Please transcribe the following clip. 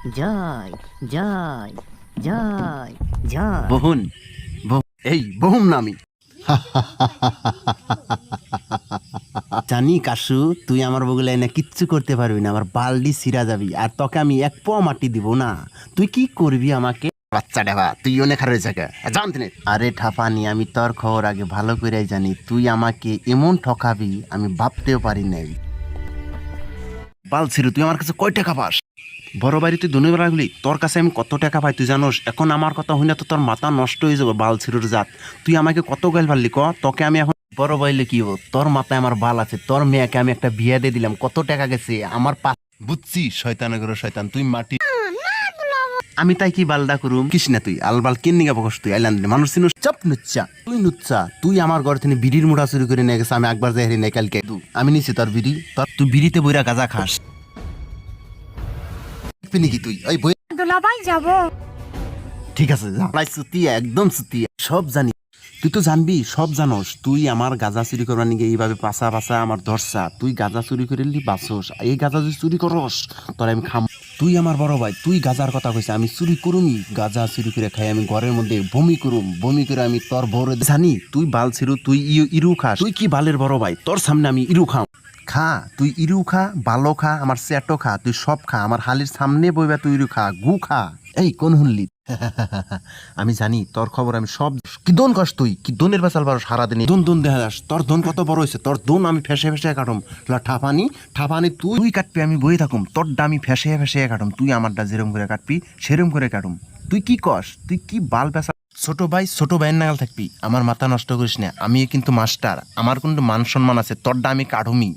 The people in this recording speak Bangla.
জয় জয় জয় জয়। বহুন এই বহুম নামি জানি কাশু, তুই আমার বগলে না কিচ্ছু করতে পারবি না, আমার বালডি ছিঁড়া যাবি, আর তোকে আমি এক পোয়া মাটি দিব না। তুই কি করবি আমাকে? বাচ্চা ডেবা, তুই অনেক হার হয়েছে জানতে নে। আরে ঠাপানি, আমি তোর খবর আগে ভালো করে জানি। তুই আমাকে এমন ঠকাবি আমি ভাবতেও পারি নাই। বাল ছিরু, তুই আমার কাছে কয় টাকা পাস? বড় বাড়ি তুই দুনিয়া রাখলি, তোর কাছে আমি কত টাকা পাই তুই জানোস? এখন আমার কথা হই না তো তোর মাথা নষ্ট হয়ে যাবে বাল ছিরুর জাত। তুই আমাকে কত গাইল পারলি ক? তোকে আমি এখন বড় বাইলে কি হবো? তোর মাথায় আমার বাল আছে, তোর মেয়েকে আমি একটা বিয়ে দিয়ে দিলাম, কত টাকা গেছে আমার বুঝছি শয়তানের ঘরে শয়তান, তুই মাটি। আমি তাই কি বালদা করুম? কিস না তুই আলবাল কিন নিগা বকস তুই আইলান মানুষ চিনুস? চাপ নুচ্চা তুই নুচ্চা, তুই আমার ঘর থেকে বিড়ির মুড়া চুরি করে নিয়ে গেছে। আমি একবার যাই নাই কালকে, আমি নিছি তোর বিড়ি, তোর তুই বিড়িতে বইরা গাঁজা খাস নাকি তুই? ওই বই দুলাভাই যাব। ঠিক আছে যা, সুতিয়া একদম সুতিয়া, সব জানি। তুই তো জানবি, সব জানোস। তুই আমার গাঁজা চুরি করবার নিগে এইভাবে পাশা পাশা আমার ধরসা। তুই গাঁজা চুরি করিলি বাসোস, এই গাঁজা যদি চুরি করস তোর আমি খাম। তুই আমার বড় ভাই, তুই গাঁজার কথা কইস, আমি চুরি করুমি। গাঁজা চুরি করে খাই আমি ঘরের মধ্যে বমি করুম, বমি করে আমি তোর বড় জানি। তুই বাল ছিরু, তুই ইরু খাস। তুই কি বালের বড় ভাই? তোর সামনে আমি ইরু খাও। খা, তুই ইরু খা, বালো খা, আমার চেটো খা, তুই সব খা। আমার হালির সামনে বইবা তুই ইরু খা, গু খা। এই কোন হুনলি? আমি জানি তোর খবর, আমি সব। কি দোন কস তুই? কি দোনের বেচাল বারো সারাদিন দোন দোন দেখা যাস? তোর দোন কত বড় হয়েছে? তোর দোন আমি ফেসে ফেসে কাটম। ঠাপানি ঠাপানি তুই কাটবি, আমি বই থাকুম। তোর ডা আমি ফেসে ফেসে কাটম, তুই আমারটা যেরম করে কাটবি সেরম করে কাটুম। তুই কি কস? তুই কি বাল বেচা? ছোট ভাই ছোট ভাইয়ের নাগাল থাকবি, আমার মাথা নষ্ট করিস না। আমি কিন্তু মাস্টার, আমার কিন্তু মান সম্মান আছে। তোর ডা আমি কাটুমি।